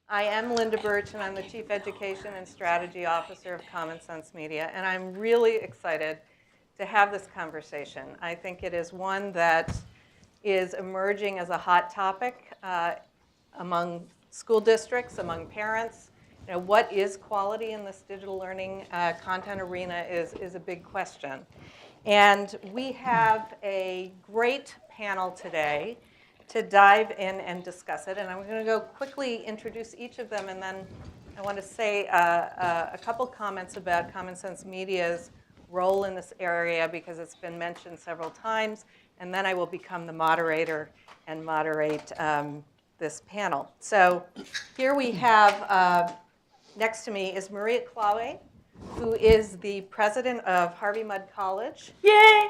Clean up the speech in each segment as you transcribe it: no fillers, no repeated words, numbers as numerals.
I am Linda Burch, and I'm the Chief Education and Strategy Officer of Common Sense Media, and I'm really excited to have this conversation. I think it is one that is emerging as a hot topic among school districts, among parents. You know, what is quality in this digital learning content arena is a big question. And we have a great panel today to dive in and discuss it. And I'm going to go quickly introduce each of them, and then I want to say a couple comments about Common Sense Media's role in this area, because it's been mentioned several times, and then I will become the moderator and moderate this panel. So here we have, next to me is Maria Klawe, who is the president of Harvey Mudd College. Yay!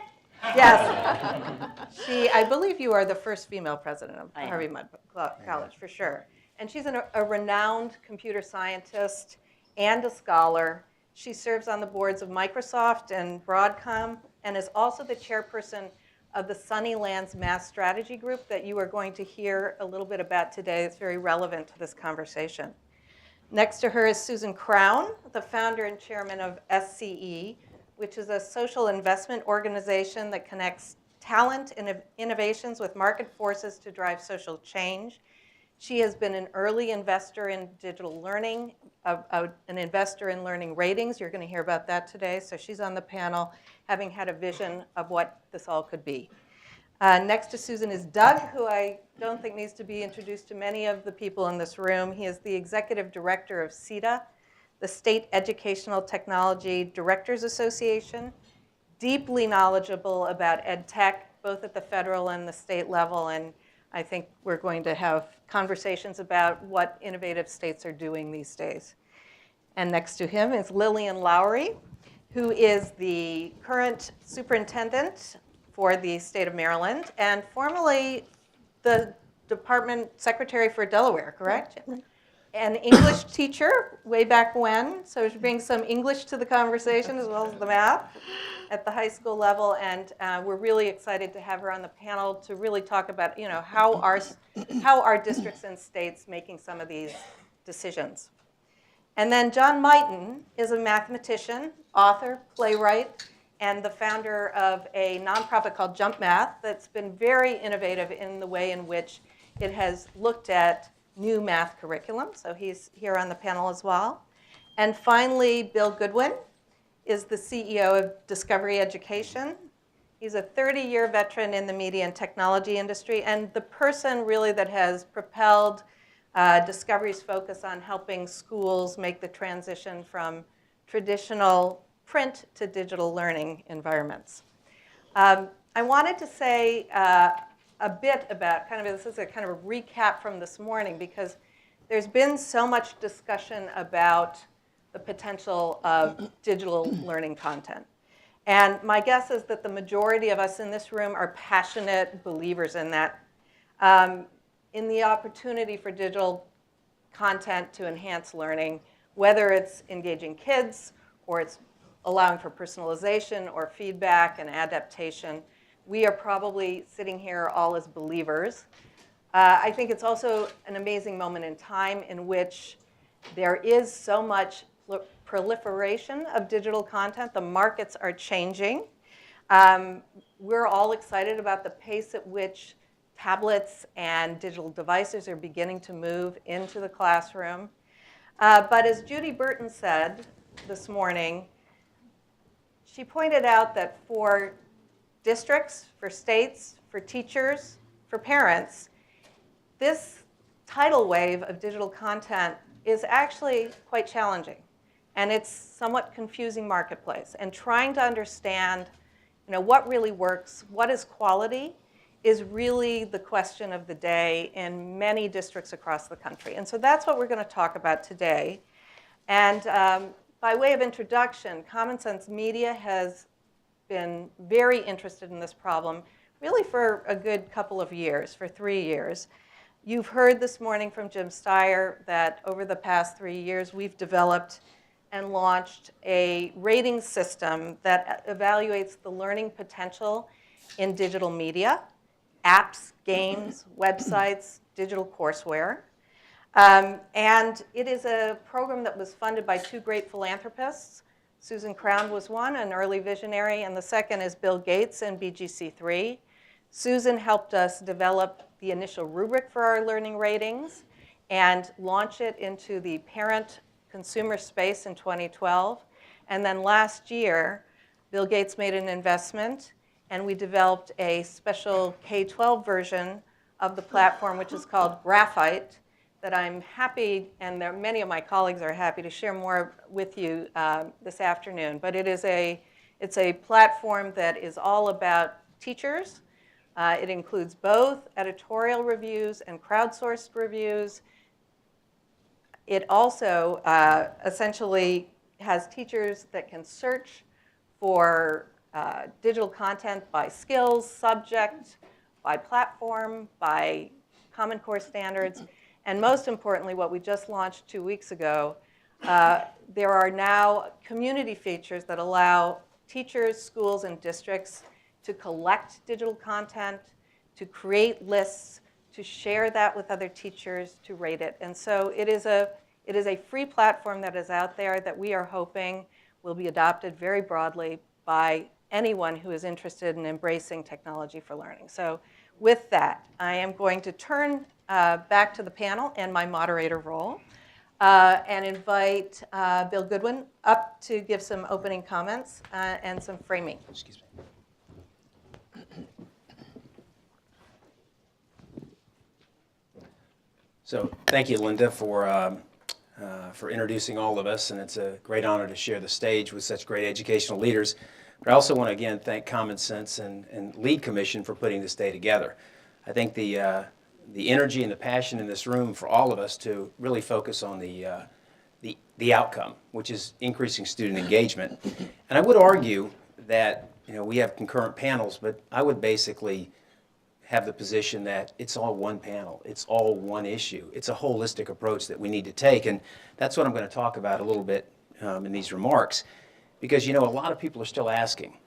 Yes. I believe you are the first female president of Harvey Mudd College, for sure. And she's a renowned computer scientist and a scholar. She serves on the boards of Microsoft and Broadcom, and is also the chairperson of the Sunnylands Mass Strategy Group that you are going to hear a little bit about today. It's very relevant to this conversation. Next to her is Susan Crown, the founder and chairman of SCE, which is a social investment organization that connects talent and innovations with market forces to drive social change. She has been an early investor in digital learning, an investor in learning ratings. You're going to hear about that today. So she's on the panel, having had a vision of what this all could be. Next to Susan is Doug, who I don't think needs to be introduced to many of the people in this room. He is the executive director of CETA, the State Educational Technology Directors Association, deeply knowledgeable about ed tech, both at the federal and the state level, and I think we're going to have conversations about what innovative states are doing these days. And next to him is Lillian Lowery, who is the current superintendent for the state of Maryland, and formerly the department secretary for Delaware, correct? An English teacher way back when, so she brings some English to the conversation as well as the math at the high school level, and we're really excited to have her on the panel to really talk about, you know, how are districts and states making some of these decisions. And then John Mighton is a mathematician, author, playwright, and the founder of a nonprofit called Jump Math that's been very innovative in the way in which it has looked at new math curriculum. So he's here on the panel as well. And finally, Bill Goodwyn is the CEO of Discovery Education. He's a 30-year veteran in the media and technology industry, and the person really that has propelled Discovery's focus on helping schools make the transition from traditional print to digital learning environments. I wanted to say a bit about this is a kind of a recap from this morning, because there's been so much discussion about the potential of digital learning content. And my guess is that the majority of us in this room are passionate believers in that, in the opportunity for digital content to enhance learning, whether it's engaging kids or it's allowing for personalization or feedback and adaptation. We are probably sitting here all as believers. I think it's also an amazing moment in time in which there is so much proliferation of digital content. The markets are changing. We're all excited about the pace at which tablets and digital devices are beginning to move into the classroom. But as Judy Burton said this morning, she pointed out that for districts, for states, for teachers, for parents, this tidal wave of digital content is actually quite challenging. And it's somewhat confusing marketplace. And trying to understand, you know, what really works, what is quality, is really the question of the day in many districts across the country. And so that's what we're going to talk about today. And by way of introduction, Common Sense Media has been very interested in this problem really for a good couple of years, for 3 years. You've heard this morning from Jim Steyer that over the past 3 years we've developed and launched a rating system that evaluates the learning potential in digital media, apps, games, websites, digital courseware. And it is a program that was funded by two great philanthropists. Susan Crown was one, an early visionary, and the second is Bill Gates and BGC3. Susan helped us develop the initial rubric for our learning ratings and launch it into the parent consumer space in 2012. And then last year, Bill Gates made an investment, and we developed a special K-12 version of the platform, which is called Graphite, that I'm happy, and many of my colleagues are happy to share more with you this afternoon. But it's a platform that is all about teachers. It includes both editorial reviews and crowdsourced reviews. It also essentially has teachers that can search for digital content by skills, subject, by platform, by Common Core standards. And most importantly, what we just launched 2 weeks ago, there are now community features that allow teachers, schools, and districts to collect digital content, to create lists, to share that with other teachers, to rate it. And so it is a free platform that is out there that we are hoping will be adopted very broadly by anyone who is interested in embracing technology for learning. So with that, I am going to turn back to the panel and my moderator role and invite Bill Goodwyn up to give some opening comments and some framing. Excuse me. So thank you, Linda, for introducing all of us, and it's a great honor to share the stage with such great educational leaders. But I also want to again thank Common Sense and Lead Commission for putting this day together. I think the energy and the passion in this room for all of us to really focus on the outcome, which is increasing student engagement. And I would argue that we have concurrent panels, but I would basically have the position that it's all one panel, it's all one issue. It's a holistic approach that we need to take, and that's what I'm going to talk about a little bit in these remarks. Because a lot of people are still asking,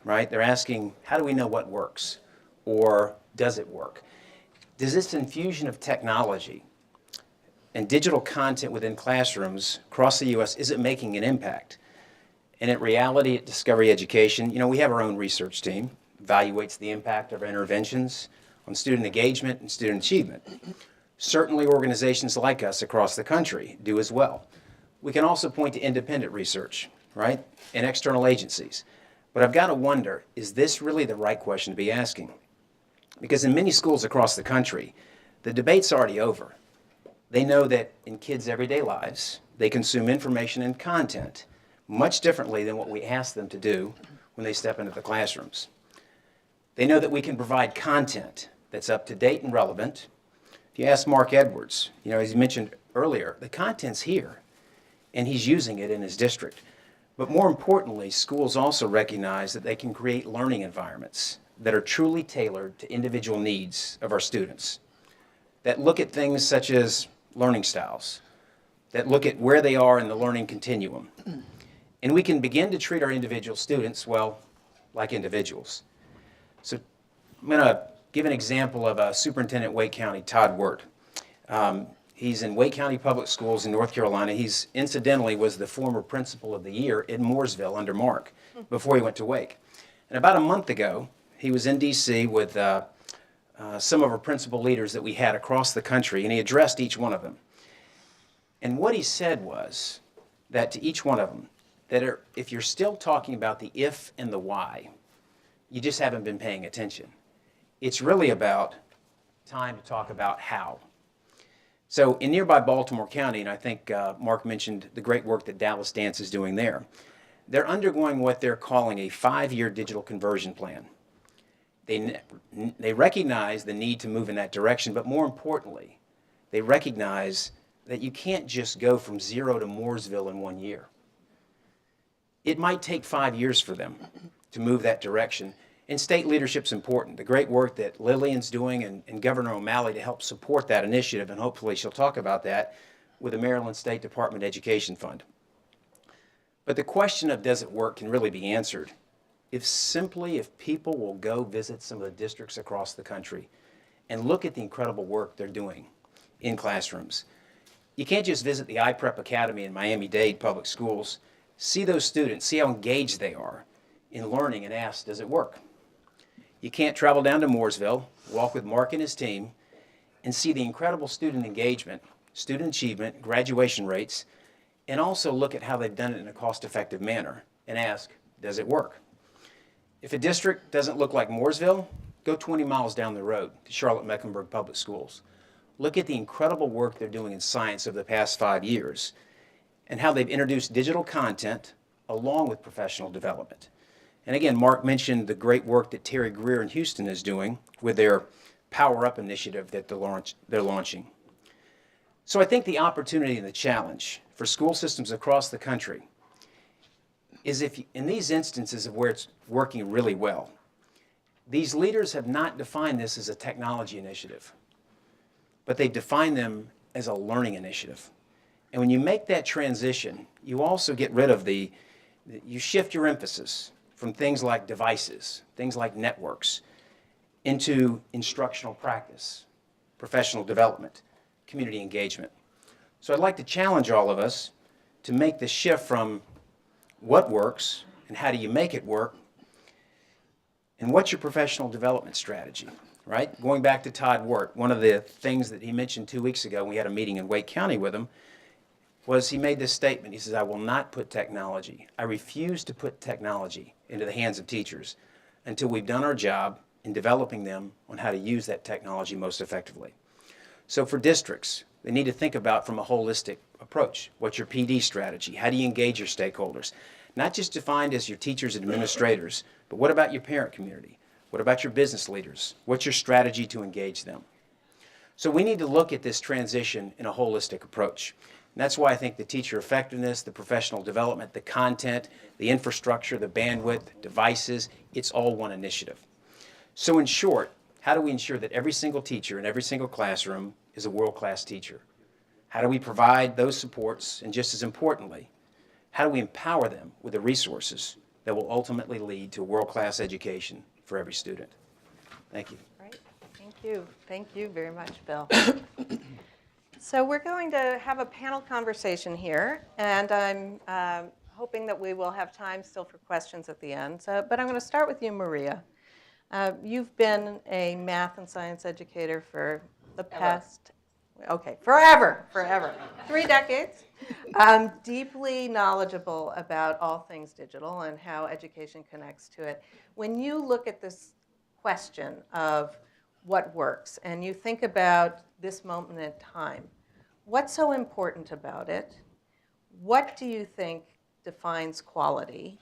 right? They're asking, how do we know what works? Or does it work? Does this infusion of technology and digital content within classrooms across the U.S., is it making an impact? And in reality, at Discovery Education, we have our own research team, evaluates the impact of our interventions on student engagement and student achievement. Certainly organizations like us across the country do as well. We can also point to independent research, right, and external agencies. But I've got to wonder, is this really the right question to be asking? Because in many schools across the country, the debate's already over. They know that in kids' everyday lives, they consume information and content much differently than what we ask them to do when they step into the classrooms. They know that we can provide content that's up to date and relevant. If you ask Mark Edwards, as he mentioned earlier, the content's here, and he's using it in his district. But more importantly, schools also recognize that they can create learning environments that are truly tailored to individual needs of our students, that look at things such as learning styles, that look at where they are in the learning continuum. And we can begin to treat our individual students, well, like individuals. So I'm going to give an example of Superintendent Wake County, Todd Wirt. He's in Wake County Public Schools in North Carolina. He's incidentally was the former principal of the year in Mooresville under Mark before he went to Wake. And about a month ago, he was in D.C. with some of our principal leaders that we had across the country, and he addressed each one of them. And what he said was that to each one of them, that if you're still talking about the if and the why, you just haven't been paying attention. It's really about time to talk about how. So in nearby Baltimore County, and I think Mark mentioned the great work that Dallas Dance is doing there, they're undergoing what they're calling a 5-year digital conversion plan. They recognize the need to move in that direction, but more importantly, they recognize that you can't just go from 0 to Mooresville in 1 year. It might take 5 years for them to move that direction. And state leadership's important. The great work that Lillian's doing and Governor O'Malley to help support that initiative, and hopefully she'll talk about that with the Maryland State Department Education Fund. But the question of does it work can really be answered if people will go visit some of the districts across the country and look at the incredible work they're doing in classrooms. You can't just visit the iPrep Academy in Miami-Dade Public Schools. See those students, see how engaged they are in learning, and ask, does it work? You can't travel down to Mooresville, walk with Mark and his team, and see the incredible student engagement, student achievement, graduation rates, and also look at how they've done it in a cost-effective manner and ask, does it work? If a district doesn't look like Mooresville, go 20 miles down the road to Charlotte-Mecklenburg Public Schools. Look at the incredible work they're doing in science over the past 5 years and how they've introduced digital content along with professional development. And again, Mark mentioned the great work that Terry Greer in Houston is doing with their Power Up initiative that they're launching. So I think the opportunity and the challenge for school systems across the country is if in these instances of where it's working really well, these leaders have not defined this as a technology initiative, but they've defined them as a learning initiative. And when you make that transition, you also get rid of you shift your emphasis from things like devices, things like networks, into instructional practice, professional development, community engagement. So I'd like to challenge all of us to make the shift from what works and how do you make it work, and what's your professional development strategy, right? Going back to Todd Wirt, one of the things that he mentioned 2 weeks ago when we had a meeting in Wake County with him was he made this statement. He says, I will not put technology, I refuse to put technology into the hands of teachers until we've done our job in developing them on how to use that technology most effectively. So for districts, they need to think about from a holistic approach. What's your PD strategy? How do you engage your stakeholders? Not just defined as your teachers and administrators, but what about your parent community? What about your business leaders? What's your strategy to engage them? So we need to look at this transition in a holistic approach. And that's why I think the teacher effectiveness, the professional development, the content, the infrastructure, the bandwidth, devices, it's all one initiative. So in short, how do we ensure that every single teacher in every single classroom is a world-class teacher? How do we provide those supports? And just as importantly, how do we empower them with the resources that will ultimately lead to a world-class education for every student? Thank you. Great. Thank you. Thank you very much, Bill. So we're going to have a panel conversation here, and I'm hoping that we will have time still for questions at the end. But I'm going to start with you, Maria. You've been a math and science educator for the past, forever, 3 decades. Deeply knowledgeable about all things digital and how education connects to it. When you look at this question of what works and you think about this moment in time, what's so important about it? What do you think defines quality?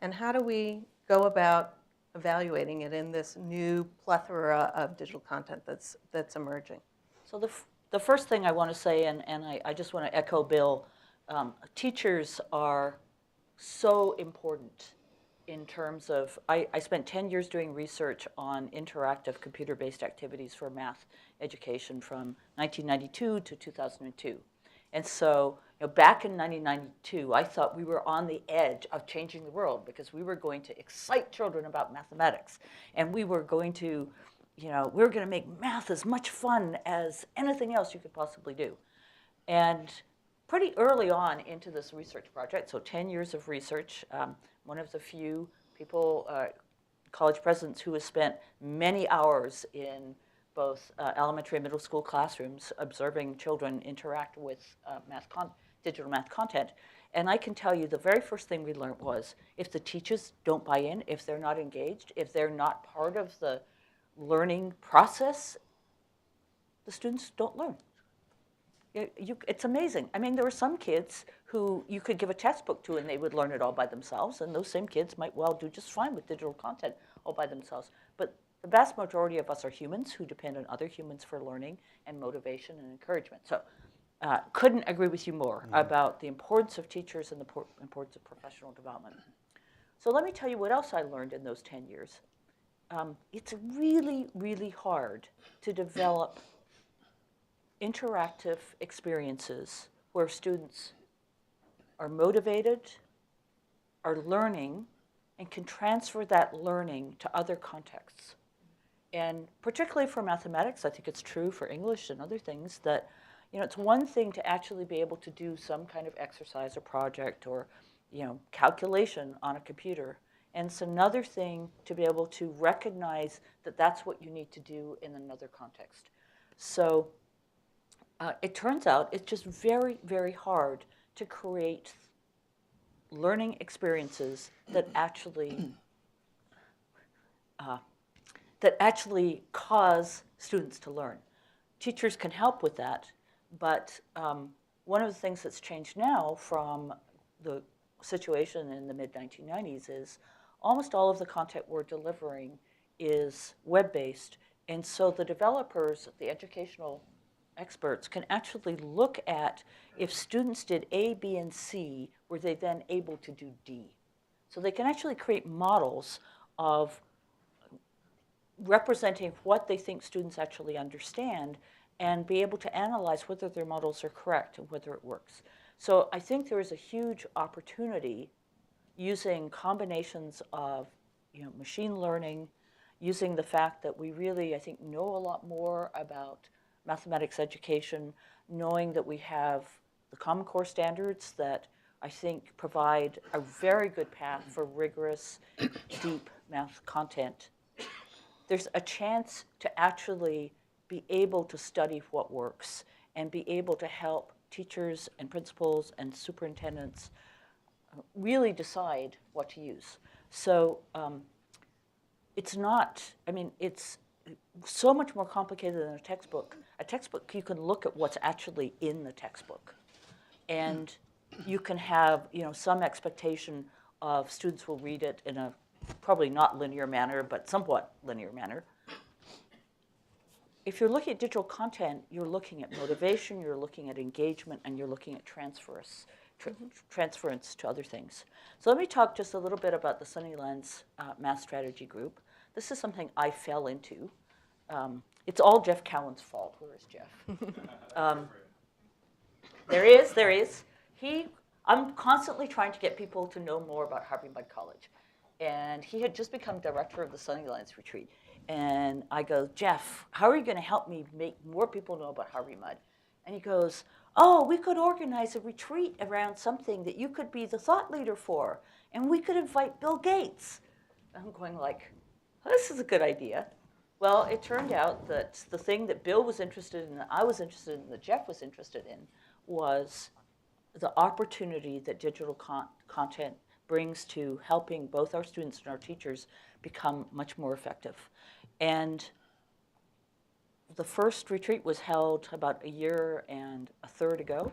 And how do we go about evaluating it in this new plethora of digital content that's emerging? So the first thing I want to say, and I just want to echo Bill, teachers are so important in terms of, I spent 10 years doing research on interactive computer-based activities for math education from 1992 to 2002. And so back in 1992, I thought we were on the edge of changing the world because we were going to excite children about mathematics. And we were going to, make math as much fun as anything else you could possibly do. And pretty early on into this research project, so 10 years of research, one of the few people, college presidents, who has spent many hours in both elementary and middle school classrooms observing children interact with digital math content. And I can tell you the very first thing we learned was if the teachers don't buy in, if they're not engaged, if they're not part of the learning process, the students don't learn. It's amazing. I mean, there were some kids who you could give a textbook to and they would learn it all by themselves, and those same kids might well do just fine with digital content all by themselves. But the vast majority of us are humans who depend on other humans for learning and motivation and encouragement. So couldn't agree with you more about the importance of teachers and the importance of professional development. So let me tell you what else I learned in those 10 years. It's really, really hard to develop interactive experiences where students are motivated, are learning, and can transfer that learning to other contexts. And particularly for mathematics, I think it's true for English and other things that, it's one thing to actually be able to do some kind of exercise or project or, calculation on a computer. And it's another thing to be able to recognize that that's what you need to do in another context. So it turns out it's just very, very hard to create learning experiences that actually cause students to learn. Teachers can help with that, but one of the things that's changed now from the situation in the mid-1990s is almost all of the content we're delivering is web-based, and so the developers, the educational experts, can actually look at if students did A, B, and C, were they then able to do D? So they can actually create models of representing what they think students actually understand and be able to analyze whether their models are correct and whether it works. So I think there is a huge opportunity using combinations of machine learning, using the fact that we really, I think, know a lot more about mathematics education, knowing that we have the Common Core standards that I think provide a very good path for rigorous, deep math content. There's a chance to actually be able to study what works and be able to help teachers and principals and superintendents really decide what to use. So it's not, it's so much more complicated than a textbook. A textbook, you can look at what's actually in the textbook. And you can have, some expectation of students will read it in a probably not linear manner, but somewhat linear manner. If you're looking at digital content, you're looking at motivation, you're looking at engagement, and you're looking at transference to other things. So let me talk just a little bit about the Sunnylands Math Strategy Group. This is something I fell into. It's all Jeff Cowan's fault. Where is Jeff? There is. I'm constantly trying to get people to know more about Harvey Mudd College. And he had just become director of the Sunnylands retreat. And I go, Jeff, how are you going to help me make more people know about Harvey Mudd? And he goes, oh, we could organize a retreat around something that you could be the thought leader for. And we could invite Bill Gates. I'm going like, this is a good idea. Well, it turned out that the thing that Bill was interested in, that I was interested in, that Jeff was interested in, was the opportunity that digital content brings to helping both our students and our teachers become much more effective. And the first retreat was held about a year and a third ago.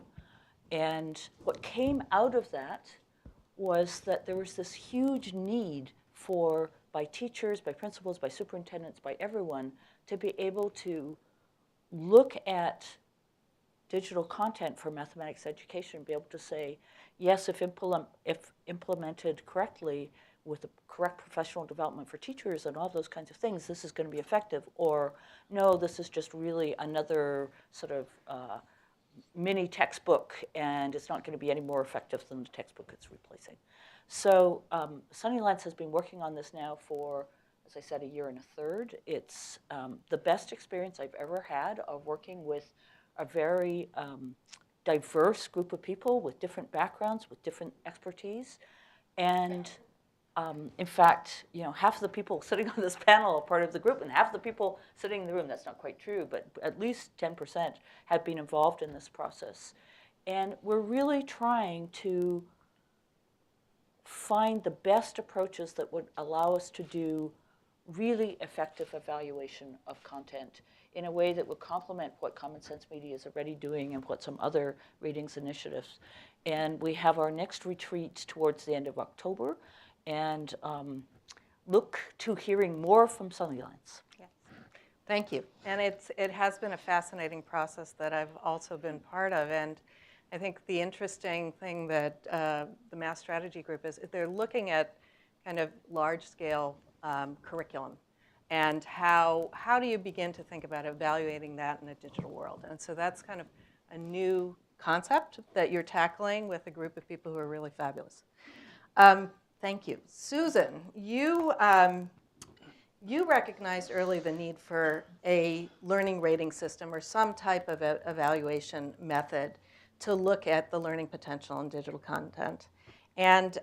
And what came out of that was that there was this huge need by teachers, by principals, by superintendents, by everyone, to be able to look at digital content for mathematics education, be able to say, yes, if implemented correctly with the correct professional development for teachers and all those kinds of things, this is going to be effective. Or no, this is just really another sort of mini textbook, and it's not going to be any more effective than the textbook it's replacing. So Sunnylands has been working on this now for, as I said, a year and a third. It's the best experience I've ever had of working with a very diverse group of people with different backgrounds, with different expertise. And in fact, half of the people sitting on this panel are part of the group, and half of the people sitting in the room, that's not quite true, but at least 10% have been involved in this process. And we're really trying to find the best approaches that would allow us to do really effective evaluation of content in a way that would complement what Common Sense Media is already doing and what some other ratings initiatives. And we have our next retreat towards the end of October, and look to hearing more from Sunnylands. Yes. Thank you. And it has been a fascinating process that I've also been part of. And I think the interesting thing that the Math Strategy Group is they're looking at kind of large-scale curriculum. And how do you begin to think about evaluating that in a digital world? And so that's kind of a new concept that you're tackling with a group of people who are really fabulous. Thank you. Susan, you you recognized early the need for a learning rating system or some type of evaluation method to look at the learning potential in digital content. And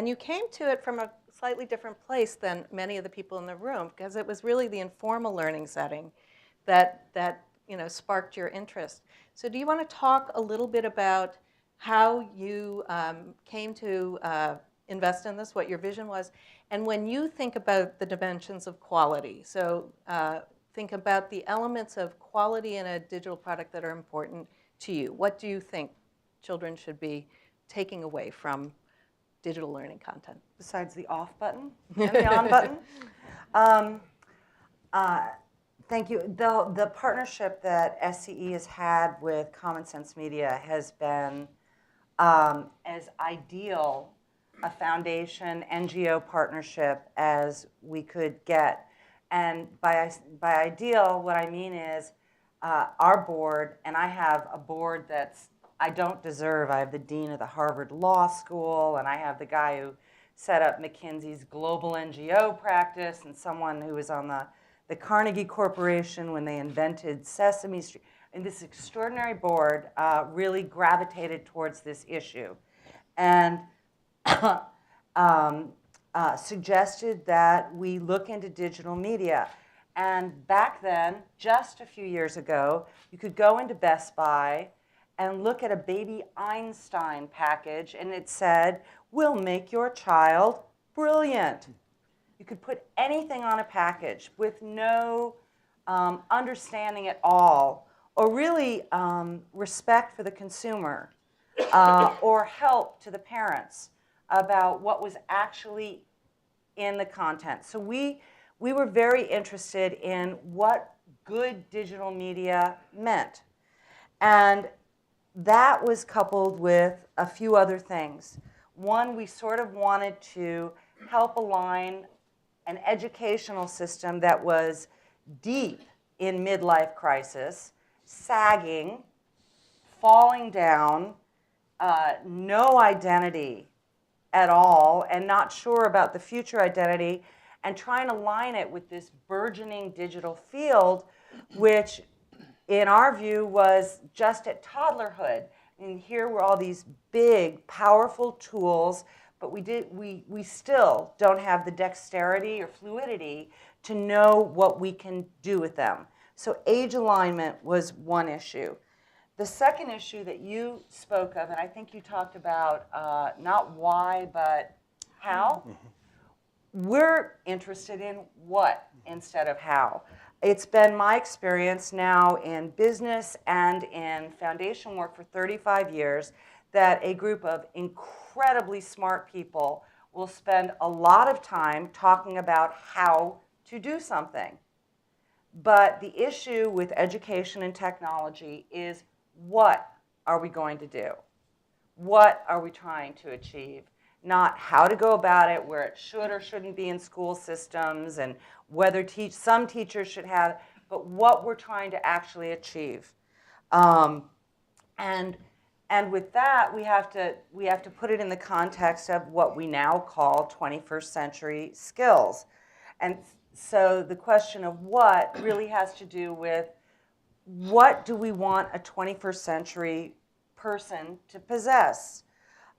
you came to it from a slightly different place than many of the people in the room, because it was really the informal learning setting that sparked your interest. So do you want to talk a little bit about how you came to invest in this, what your vision was, and when you think about the dimensions of quality, so think about the elements of quality in a digital product that are important to you. What do you think children should be taking away from digital learning content? Besides the off button and the on button? Thank you. The partnership that SCE has had with Common Sense Media has been as ideal a foundation NGO partnership as we could get. And by ideal, what I mean is our board, and I have a board that's I don't deserve. I have the dean of the Harvard Law School, and I have the guy who set up McKinsey's global NGO practice, and someone who was on the Carnegie Corporation when they invented Sesame Street. And this extraordinary board really gravitated towards this issue and suggested that we look into digital media. And back then, just a few years ago, you could go into Best Buy and look at a baby Einstein package, and it said, "We'll make your child brilliant." You could put anything on a package with no understanding at all, or really respect for the consumer, or help to the parents about what was actually in the content. So we were very interested in what good digital media meant. And that was coupled with a few other things. One, we sort of wanted to help align an educational system that was deep in midlife crisis, sagging, falling down, no identity at all, and not sure about the future identity, and trying to line it with this burgeoning digital field, which in our view was just at toddlerhood. And here were all these big, powerful tools, but we still don't have the dexterity or fluidity to know what we can do with them. So age alignment was one issue. The second issue that you spoke of, and I think you talked about not why, but how. We're interested in what instead of how. It's been my experience now in business and in foundation work for 35 years that a group of incredibly smart people will spend a lot of time talking about how to do something. But the issue with education and technology is, what are we going to do? What are we trying to achieve? Not how to go about it, where it should or shouldn't be in school systems, and whether some teachers should have, but what we're trying to actually achieve. And with that, we have to put it in the context of what we now call 21st century skills. And so the question of what really has to do with, what do we want a 21st century person to possess?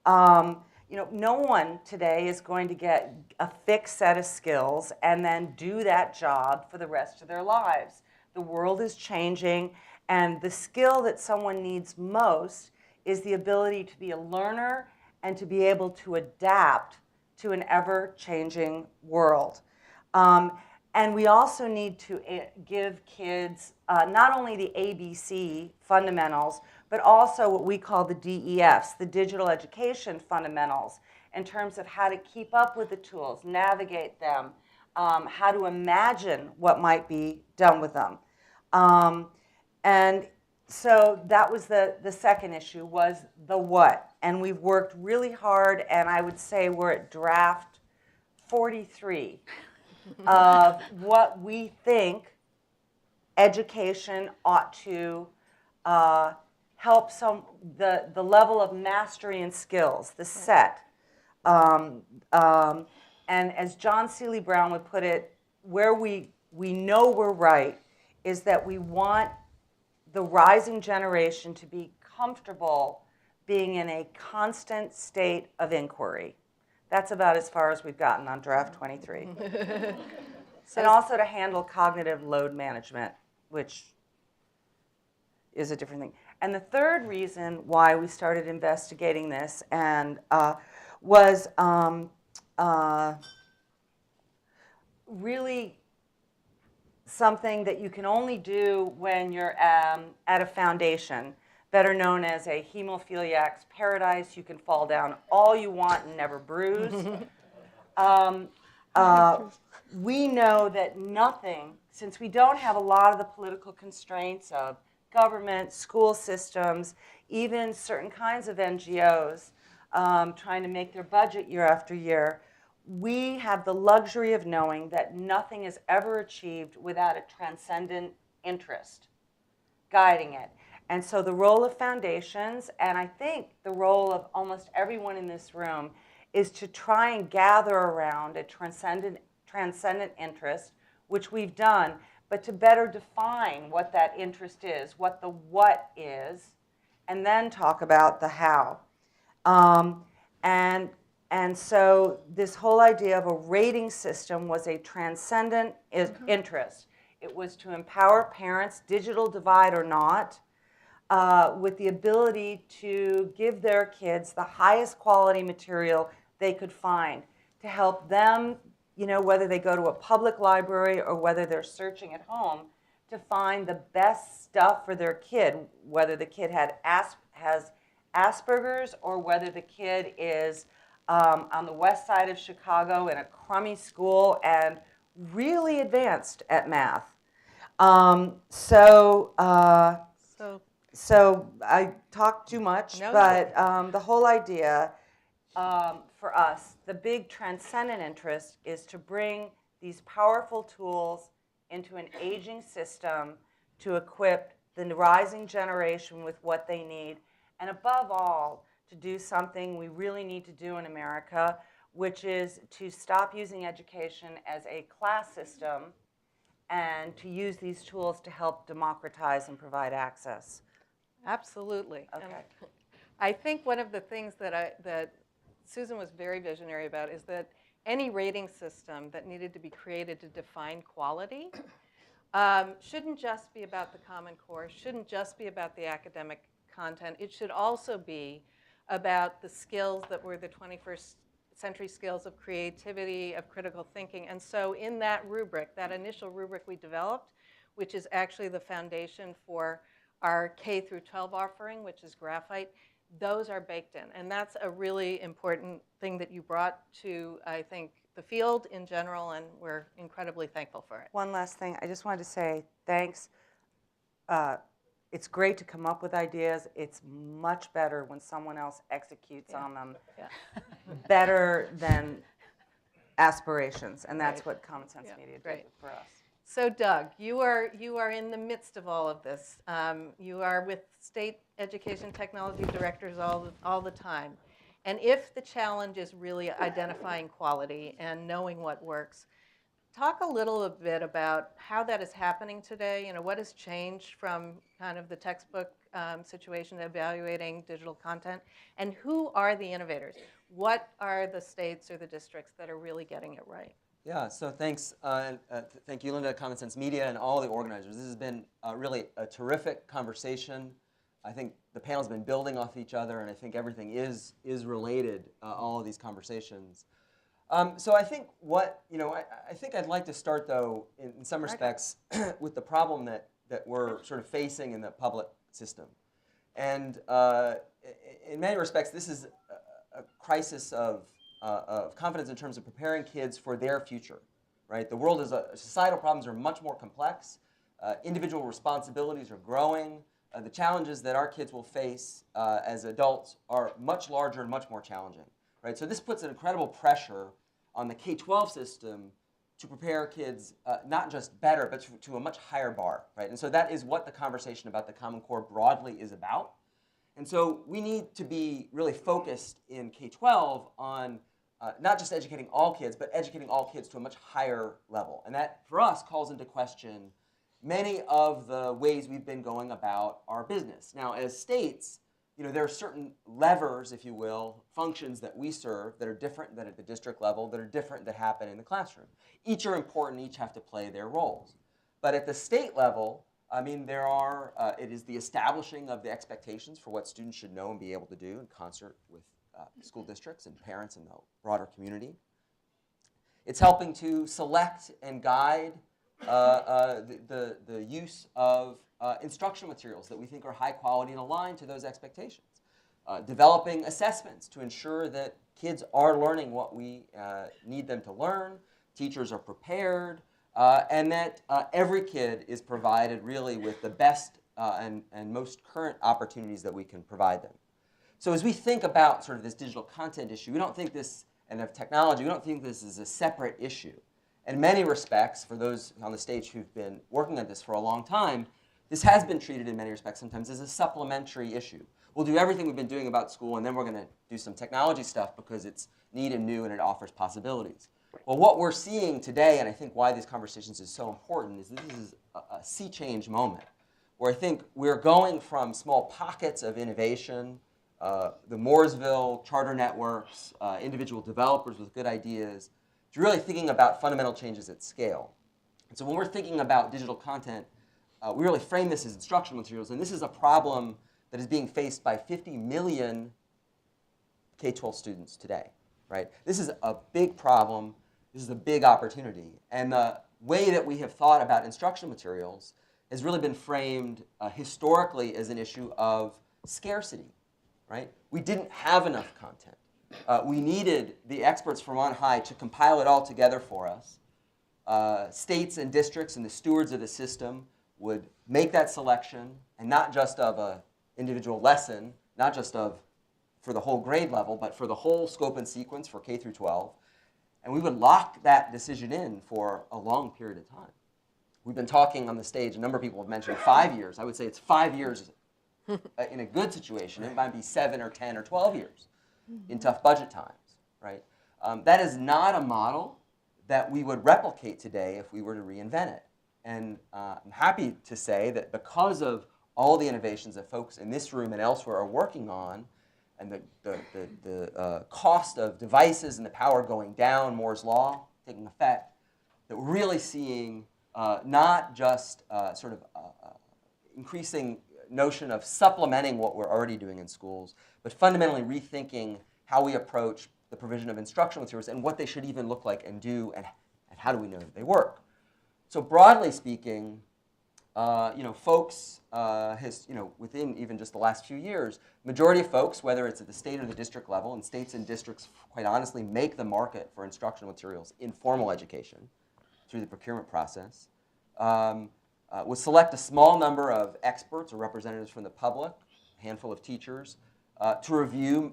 No one today is going to get a fixed set of skills and then do that job for the rest of their lives. The world is changing, and the skill that someone needs most is the ability to be a learner and to be able to adapt to an ever-changing world. And we also need to give kids not only the ABC fundamentals, but also what we call the DEFs, the digital education fundamentals, in terms of how to keep up with the tools, navigate them, how to imagine what might be done with them. And so that was the second issue, was the what. And we've worked really hard, and I would say we're at draft 43 of what we think education ought to help the level of mastery and skills, the set. And as John Seeley Brown would put it where we know we're right is that we want the rising generation to be comfortable being in a constant state of inquiry. That's about as far as we've gotten on draft 23. And also to handle cognitive load management, which is a different thing. And the third reason why we started investigating this and was really something that you can only do when you're at a foundation, better known as a hemophiliac's paradise. You can fall down all you want and never bruise. We know that nothing, since we don't have a lot of the political constraints of government, school systems, even certain kinds of NGOs trying to make their budget year after year, we have the luxury of knowing that nothing is ever achieved without a transcendent interest guiding it. And so the role of foundations, and I think the role of almost everyone in this room, is to try and gather around a transcendent interest, which we've done, but to better define what that interest is, what the what is, and then talk about the how. And so this whole idea of a rating system was a transcendent interest. It was to empower parents, digital divide or not, with the ability to give their kids the highest quality material they could find to help them, you know, whether they go to a public library or whether they're searching at home, to find the best stuff for their kid, whether the kid has Asperger's or whether the kid is on the west side of Chicago in a crummy school and really advanced at math. So I talked too much, but the whole idea for us, the big transcendent interest is to bring these powerful tools into an aging system to equip the rising generation with what they need, and above all, to do something we really need to do in America, which is to stop using education as a class system and to use these tools to help democratize and provide access. Absolutely. Okay. And I think one of the things that Susan was very visionary about is that any rating system that needed to be created to define quality shouldn't just be about the Common Core, shouldn't just be about the academic content. It should also be about the skills that were the 21st century skills of creativity, of critical thinking. And so in that rubric, that initial rubric we developed, which is actually the foundation for our K through 12 offering, which is graphite, those are baked in. And that's a really important thing that you brought to, I think, the field in general, and we're incredibly thankful for it. One last thing, I just wanted to say thanks. It's great to come up with ideas. It's much better when someone else executes on them better than aspirations, and that's what Common Sense Media did for us. So Doug, you are in the midst of all of this. You are with state education technology directors all the time. And if the challenge is really identifying quality and knowing what works, talk a little bit about how that is happening today. You know, what has changed from kind of the textbook situation evaluating digital content, and who are the innovators? What are the states or the districts that are really getting it right? Yeah, so thanks. Thank you, Linda, Common Sense Media, and all the organizers. This has been really a terrific conversation. I think the panel's been building off each other, and I think everything is related, all of these conversations. So I think I think I'd like to start, though, in some respects, with the problem that we're sort of facing in the public system. And in many respects, this is a crisis of confidence in terms of preparing kids for their future, right? The world societal problems are much more complex. Individual responsibilities are growing. The challenges that our kids will face as adults are much larger and much more challenging, right? So this puts an incredible pressure on the K-12 system to prepare kids not just better, but to a much higher bar, right? And so that is what the conversation about the Common Core broadly is about. And so we need to be really focused in K-12 on not just educating all kids, but educating all kids to a much higher level. And that, for us, calls into question many of the ways we've been going about our business. Now, as states, there are certain levers, if you will, functions that we serve that are different than at the district level, that are different that happen in the classroom. Each are important, each have to play their roles. But at the state level, it is the establishing of the expectations for what students should know and be able to do in concert with school districts and parents and the broader community. It's helping to select and guide the use of instructional materials that we think are high quality and aligned to those expectations. Developing assessments to ensure that kids are learning what we need them to learn, teachers are prepared, and that every kid is provided really with the best and most current opportunities that we can provide them. So as we think about sort of this digital content issue, we don't think this, and of technology, we don't think this is a separate issue. In many respects, for those on the stage who've been working on this for a long time, this has been treated in many respects sometimes as a supplementary issue. We'll do everything we've been doing about school, and then we're going to do some technology stuff because it's neat and new and it offers possibilities. Well, what we're seeing today, and I think why these conversations is so important, is this is a sea change moment, where I think we're going from small pockets of innovation, the Mooresville charter networks, individual developers with good ideas, to really thinking about fundamental changes at scale. And so when we're thinking about digital content, we really frame this as instructional materials, and this is a problem that is being faced by 50 million K-12 students today, right? This is a big problem. This is a big opportunity. And the way that we have thought about instructional materials has really been framed historically as an issue of scarcity, right? We didn't have enough content. We needed the experts from on high to compile it all together for us. States and districts and the stewards of the system would make that selection, and not just of an individual lesson, not just for the whole grade level, but for the whole scope and sequence for K through 12. And we would lock that decision in for a long period of time. We've been talking on the stage, a number of people have mentioned 5 years. I would say it's 5 years in a good situation. It might be 7 or 10 or 12 years in tough budget times, right? That is not a model that we would replicate today if we were to reinvent it. And I'm happy to say that because of all the innovations that folks in this room and elsewhere are working on, and the cost of devices and the power going down, Moore's Law taking effect, that we're really seeing not just sort of increasing notion of supplementing what we're already doing in schools, but fundamentally rethinking how we approach the provision of instructional materials and what they should even look like and do, and how do we know that they work. So broadly speaking, folks, within even just the last few years, majority of folks, whether it's at the state or the district level, and states and districts, quite honestly, make the market for instructional materials in formal education through the procurement process, would select a small number of experts or representatives from the public, a handful of teachers, to review,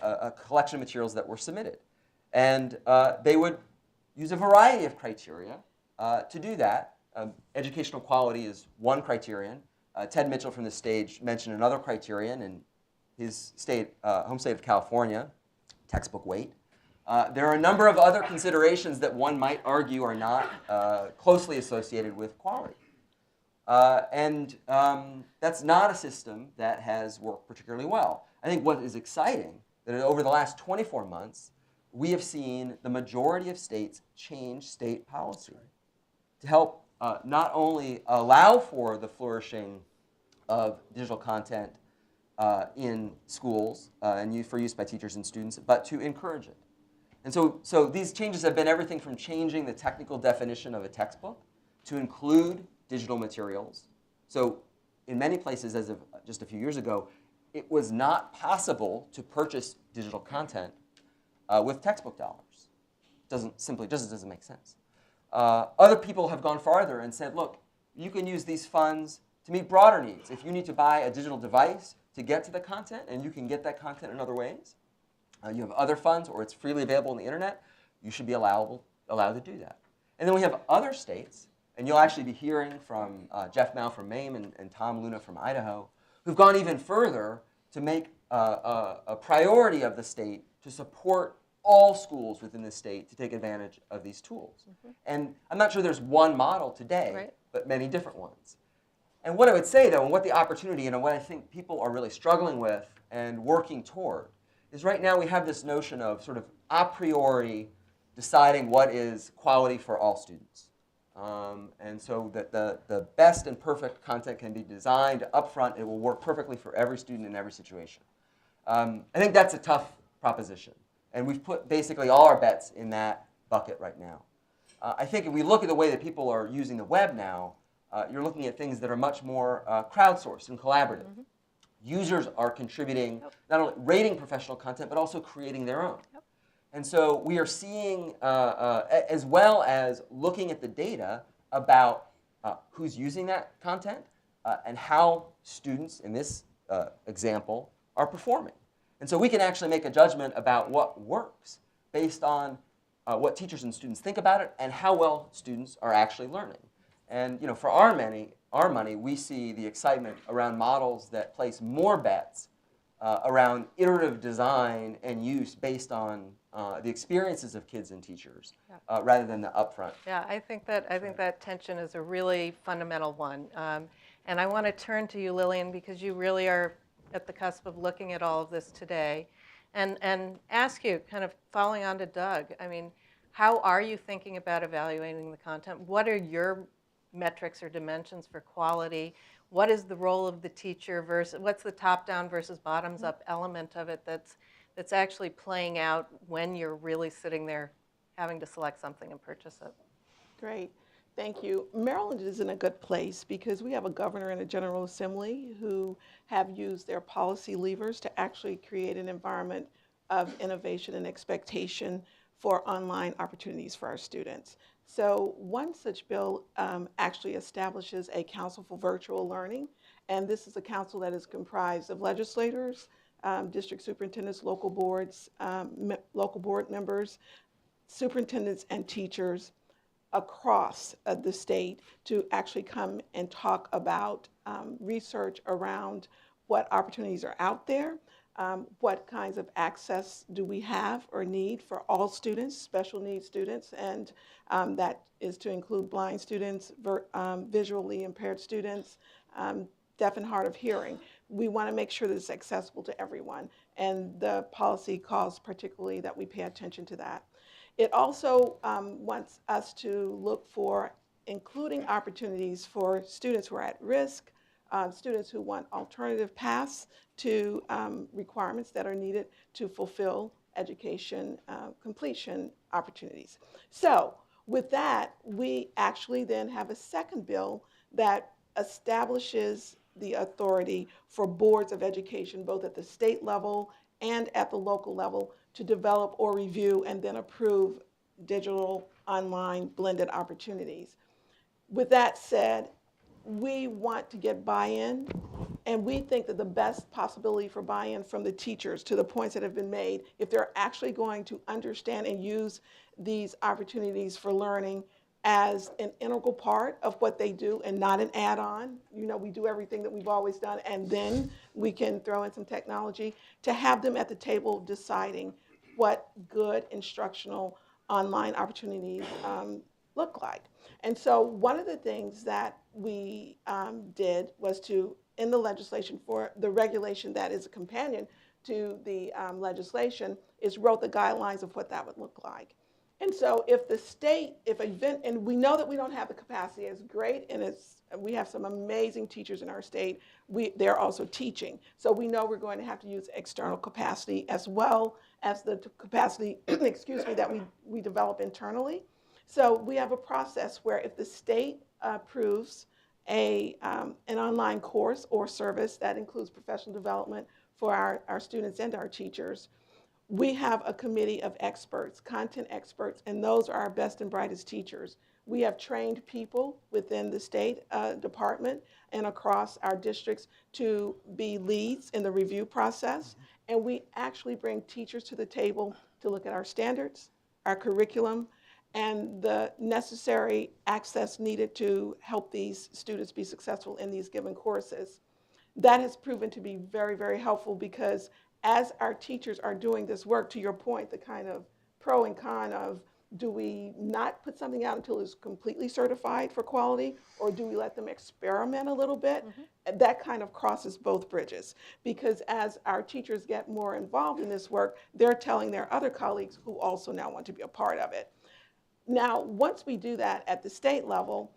a collection of materials that were submitted, and they would use a variety of criteria to do that. Educational quality is one criterion. Ted Mitchell from the stage mentioned another criterion in his home state of California, textbook weight. There are a number of other considerations that one might argue are not closely associated with quality. And that's not a system that has worked particularly well. I think what is exciting, that over the last 24 months, we have seen the majority of states change state policy to help not only allow for the flourishing of digital content in schools and for use by teachers and students, but to encourage it. And so these changes have been everything from changing the technical definition of a textbook to include digital materials. So in many places, as of just a few years ago, it was not possible to purchase digital content with textbook dollars. It just doesn't make sense. Other people have gone farther and said, look, you can use these funds to meet broader needs. If you need to buy a digital device to get to the content, and you can get that content in other ways, you have other funds, or it's freely available on the internet, you should be allowed to do that. And then we have other states, and you'll actually be hearing from Jeff Mao from Maine and Tom Luna from Idaho, who've gone even further to make a priority of the state to support all schools within the state to take advantage of these tools. And I'm not sure there's one model today, Right. but many different ones. And what I would say, though, and what the opportunity, and what I think people are really struggling with and working toward, is right now we have this notion of sort of a priori deciding what is quality for all students. And so that the best and perfect content can be designed up front. It will work perfectly for every student in every situation. I think that's a tough proposition. And we've put basically all our bets in that bucket right now. I think if we look at the way that people are using the web now, you're looking at things that are much more crowdsourced and collaborative. Users are contributing, not only rating professional content, but also creating their own. And so we are seeing, as well as looking at the data about who's using that content and how students, in this example, are performing. And so we can actually make a judgment about what works based on what teachers and students think about it and how well students are actually learning. And for our money, we see the excitement around models that place more bets around iterative design and use based on the experiences of kids and teachers, rather than the upfront. Yeah, I think that tension is a really fundamental one. And I want to turn to you, Lillian, because you really are at the cusp of looking at all of this today, and ask you, kind of following on to Doug, I mean, how are you thinking about evaluating the content? What are your metrics or dimensions for quality? What is the role of the teacher versus, what's the top-down versus bottoms-up element of it that's actually playing out when you're really sitting there having to select something and purchase it? Great. Thank you. Maryland is in a good place because we have a governor and a General Assembly who have used their policy levers to actually create an environment of innovation and expectation for online opportunities for our students. So one such bill actually establishes a Council for Virtual Learning, and this is a council that is comprised of legislators, district superintendents, local boards, local board members, superintendents, and teachers across the state to actually come and talk about research around what opportunities are out there, what kinds of access do we have or need for all students, special needs students, and that is to include blind students, visually impaired students, deaf and hard of hearing. We want to make sure that it's accessible to everyone, and the policy calls particularly that we pay attention to that. It also wants us to look for including opportunities for students who are at risk, students who want alternative paths to requirements that are needed to fulfill education completion opportunities. So with that, we actually then have a second bill that establishes the authority for boards of education, both at the state level and at the local level, to develop or review and then approve digital, online, blended opportunities. With that said, we want to get buy-in, and we think that the best possibility for buy-in from the teachers, to the points that have been made, if they're actually going to understand and use these opportunities for learning as an integral part of what they do and not an add-on. We do everything that we've always done, and then we can throw in some technology, to have them at the table deciding what good instructional online opportunities look like. And so one of the things that we did was to, in the legislation for the regulation that is a companion to the legislation, is wrote the guidelines of what that would look like. And so if the state, and we know that we don't have the capacity, it's great, and we have some amazing teachers in our state, they're also teaching. So we know we're going to have to use external capacity as well as the capacity, excuse me, that we develop internally. So we have a process where if the state approves an online course or service that includes professional development for our students and our teachers, we have a committee of experts, content experts, and those are our best and brightest teachers. We have trained people within the state department and across our districts to be leads in the review process. And we actually bring teachers to the table to look at our standards, our curriculum, and the necessary access needed to help these students be successful in these given courses. That has proven to be very, very helpful, because as our teachers are doing this work, to your point, the kind of pro and con of, do we not put something out until it's completely certified for quality, or do we let them experiment a little bit? And that kind of crosses both bridges, because as our teachers get more involved in this work, they're telling their other colleagues who also now want to be a part of it. Now, once we do that at the state level,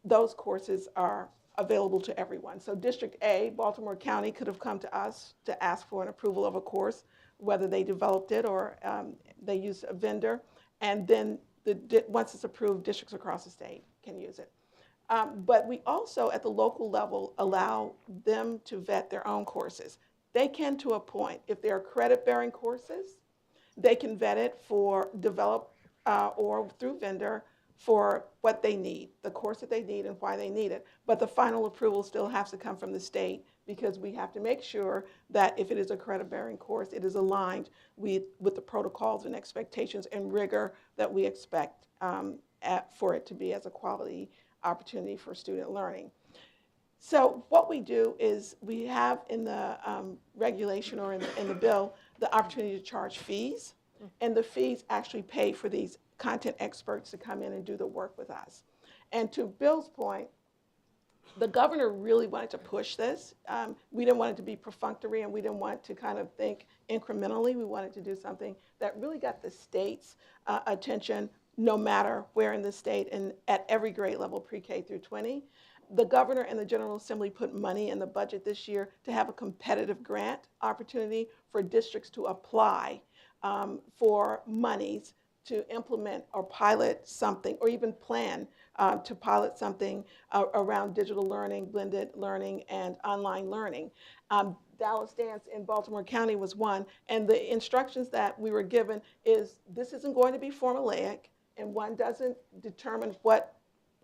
those courses are available to everyone. So District A, Baltimore County, could have come to us to ask for an approval of a course, whether they developed it or they used a vendor. And then once it's approved, districts across the state can use it. But we also, at the local level, allow them to vet their own courses. They can to a point. If they're credit-bearing courses, they can vet it for develop or through vendor for what they need, the course that they need and why they need it. But the final approval still has to come from the state, because we have to make sure that if it is a credit-bearing course, it is aligned with the protocols and expectations and rigor that we expect for it to be as a quality opportunity for student learning. So what we do is we have in the regulation or in the bill the opportunity to charge fees, and the fees actually pay for these content experts to come in and do the work with us. And to Bill's point, the governor really wanted to push this. We didn't want it to be perfunctory, and we didn't want to kind of think incrementally. We wanted to do something that really got the state's attention, no matter where in the state and at every grade level, pre-K through 20. The governor and the General Assembly put money in the budget this year to have a competitive grant opportunity for districts to apply for monies to implement or pilot something, or even plan to pilot something around digital learning, blended learning, and online learning. Dallas Dance in Baltimore County was one, and the instructions that we were given is this isn't going to be formulaic, and one doesn't determine what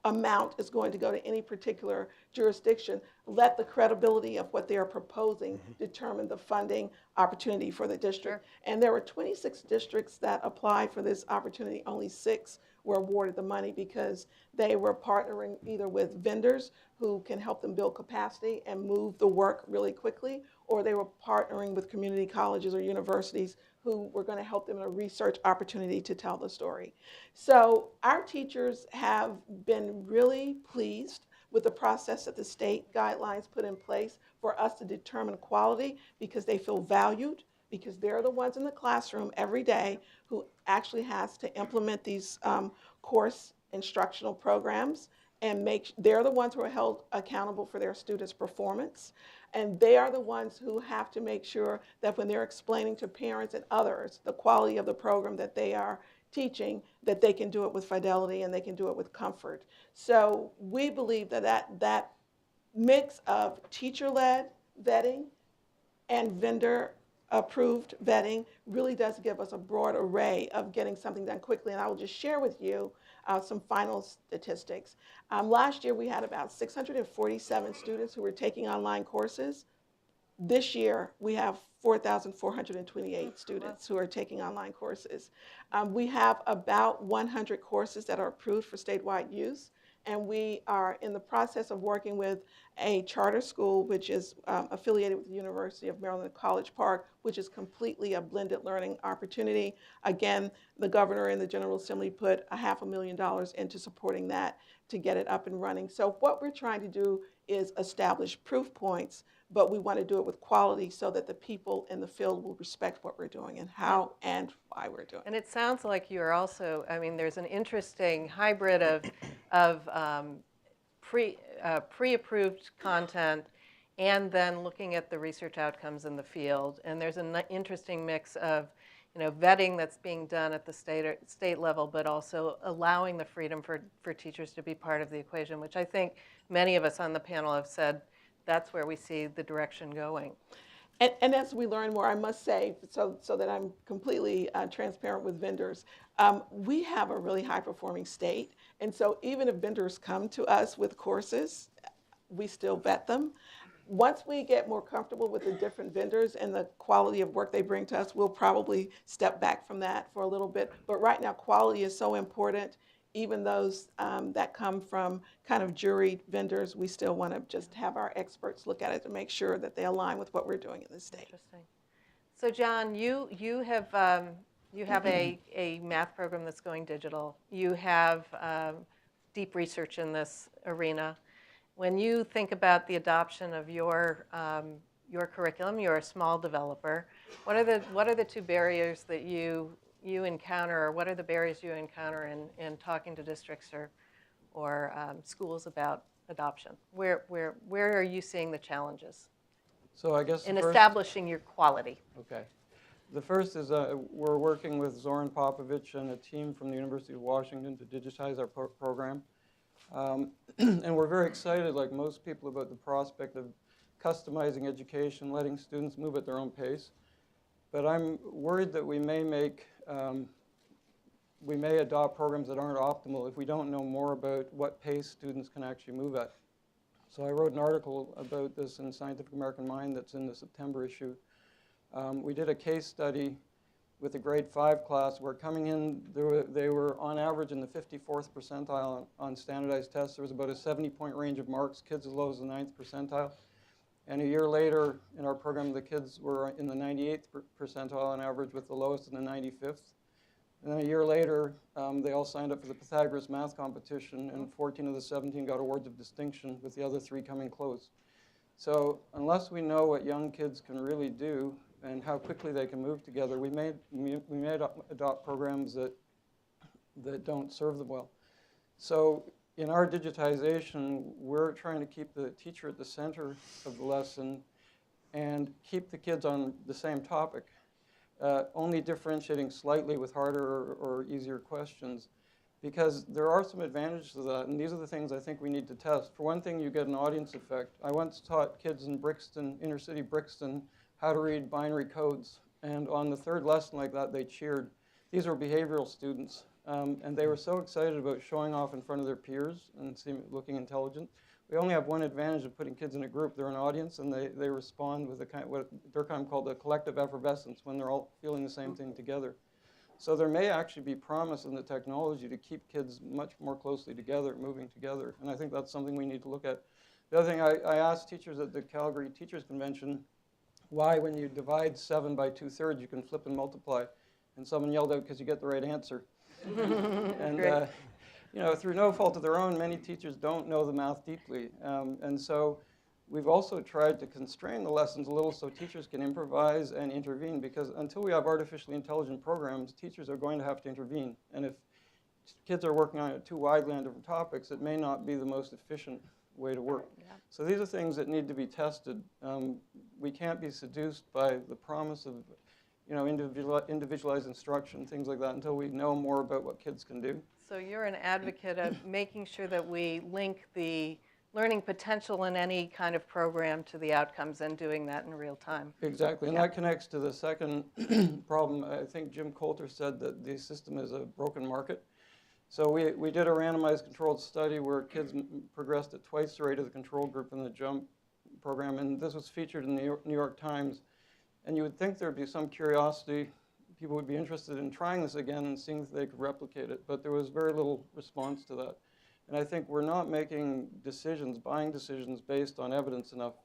amount is going to go to any particular jurisdiction. Let the credibility of what they are proposing determine the funding opportunity for the district. And there were 26 districts that applied for this opportunity. Only 6 were awarded the money because they were partnering either with vendors who can help them build capacity and move the work really quickly, or they were partnering with community colleges or universities who were going to help them in a research opportunity to tell the story. So our teachers have been really pleased with the process that the state guidelines put in place for us to determine quality, because they feel valued, because they're the ones in the classroom every day who actually has to implement these course instructional programs, and they're the ones who are held accountable for their students' performance. And they are the ones who have to make sure that when they're explaining to parents and others the quality of the program that they are teaching, that they can do it with fidelity and they can do it with comfort. So we believe that mix of teacher-led vetting and vendor-approved vetting really does give us a broad array of getting something done quickly. And I will just share with you some final statistics. Last year we had about 647 students who were taking online courses. This year we have 4,428 students who are taking online courses. We have about 100 courses that are approved for statewide use. And we are in the process of working with a charter school, which is affiliated with the University of Maryland at College Park, which is completely a blended learning opportunity. Again, the governor and the General Assembly put $500,000 into supporting that to get it up and running. So what we're trying to do is establish proof points, but we want to do it with quality so that the people in the field will respect what we're doing and how and why we're doing it. And it sounds like you're also, I mean, there's an interesting hybrid of pre-approved content and then looking at the research outcomes in the field. And there's an interesting mix of, vetting that's being done at the state level, but also allowing the freedom for teachers to be part of the equation, which I think many of us on the panel have said that's where we see the direction going. And as we learn more, I must say, so that I'm completely transparent with vendors, we have a really high-performing state. And so even if vendors come to us with courses, we still vet them. Once we get more comfortable with the different vendors and the quality of work they bring to us, we'll probably step back from that for a little bit. But right now, quality is so important. Even those that come from kind of juried vendors, we still want to just have our experts look at it to make sure that they align with what we're doing in the state. Interesting. So John, you have You have a math program that's going digital. You have deep research in this arena. When you think about the adoption of your curriculum, you're a small developer. What are the two barriers that you encounter, or what are the barriers you encounter in talking to districts or schools about adoption? Where are you seeing the challenges So I guess in the first, establishing your quality? okay. The first is we're working with Zoran Popovich and a team from the University of Washington to digitize our program. And we're very excited, like most people, about the prospect of customizing education, letting students move at their own pace. But I'm worried that we may adopt programs that aren't optimal if we don't know more about what pace students can actually move at. So I wrote an article about this in Scientific American Mind that's in the September issue. We did a case study with a grade 5 class where coming in, they were on average in the 54th percentile on standardized tests. There was about a 70-point range of marks, kids as low as the 9th percentile. And a year later in our program, the kids were in the 98th percentile on average with the lowest in the 95th. And then a year later, they all signed up for the Pythagoras math competition, and 14 of the 17 got awards of distinction, with the other 3 coming close. So unless we know what young kids can really do and how quickly they can move together, we may adopt programs that don't serve them well. So in our digitization, we're trying to keep the teacher at the center of the lesson and keep the kids on the same topic, only differentiating slightly with harder or easier questions, because there are some advantages to that, and these are the things I think we need to test. For one thing, you get an audience effect. I once taught kids in Brixton, inner city Brixton, how to read binary codes, and on the 3rd lesson like that, they cheered. These were behavioral students, and they were so excited about showing off in front of their peers and looking intelligent. We only have one advantage of putting kids in a group. They're an audience, and they respond with what Durkheim called a collective effervescence, when they're all feeling the same thing together. So there may actually be promise in the technology to keep kids much more closely together, moving together, and I think that's something we need to look at. The other thing, I asked teachers at the Calgary Teachers Convention why, when you divide 7 by 2/3, you can flip and multiply, and someone yelled out, because you get the right answer. And you know, through no fault of their own, many teachers don't know the math deeply. And so we've also tried to constrain the lessons a little so teachers can improvise and intervene, because until we have artificially intelligent programs, teachers are going to have to intervene. And if kids are working on it too widely on different topics, it may not be the most efficient way to work. Yeah. So these are things that need to be tested. We can't be seduced by the promise of, you know, individualized instruction, things like that, until we know more about what kids can do. So you're an advocate of making sure that we link the learning potential in any kind of program to the outcomes, and doing that in real time. Exactly, and that connects to the second problem. I think Jim Coulter said that the system is a broken market. So we did a randomized controlled study where kids progressed at twice the rate of the control group in the JUMP program, and this was featured in the New York Times. And you would think there would be some curiosity. People would be interested in trying this again and seeing if they could replicate it, but there was very little response to that. And I think we're not making decisions, buying decisions based on evidence enough,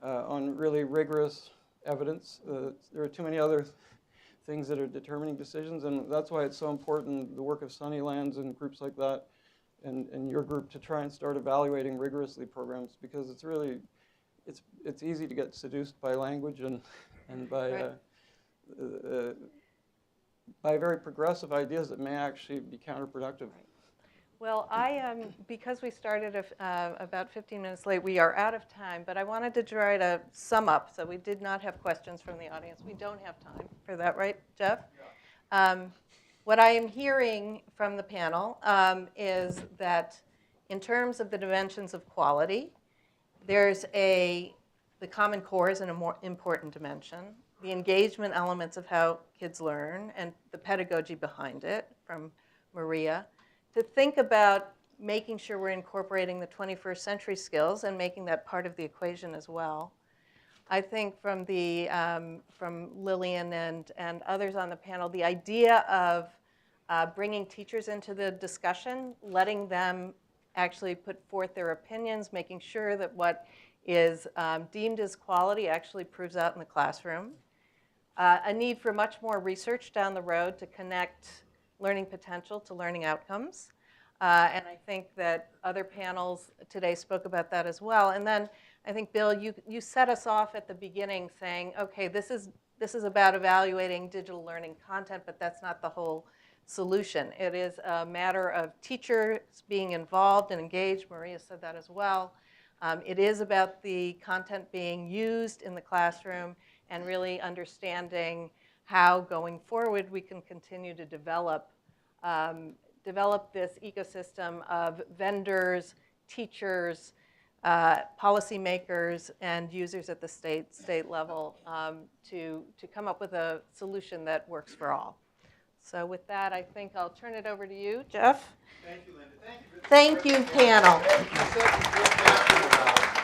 on really rigorous evidence. There are too many other things that are determining decisions, and that's why it's so important, the work of Sunnylands and groups like that, and your group, to try and start evaluating rigorously programs, because it's really, it's easy to get seduced by language and by very progressive ideas that may actually be counterproductive. Well, because we started about 15 minutes late, we are out of time, but I wanted to try to sum up. So we did not have questions from the audience. We don't have time for that, right, Jeff? Yeah. What I am hearing from the panel is that in terms of the dimensions of quality, there's the Common Core is an important dimension. The engagement elements of how kids learn and the pedagogy behind it from Maria. To think about making sure we're incorporating the 21st century skills and making that part of the equation as well. I think from Lillian and others on the panel, the idea of bringing teachers into the discussion, letting them actually put forth their opinions, making sure that what is deemed as quality actually proves out in the classroom. a need for much more research down the road to connect learning potential to learning outcomes. And I think that other panels today spoke about that as well. And then I think, Bill, you set us off at the beginning saying, okay, this is about evaluating digital learning content, but that's not the whole solution. It is a matter of teachers being involved and engaged. Maria said that as well. It is about the content being used in the classroom and really understanding how, going forward, we can continue to develop this ecosystem of vendors, teachers, policymakers, and users at the state level to come up with a solution that works for all. So with that, I think I'll turn it over to you, Jeff. Thank you, Linda. Thank you, panel. Thank you,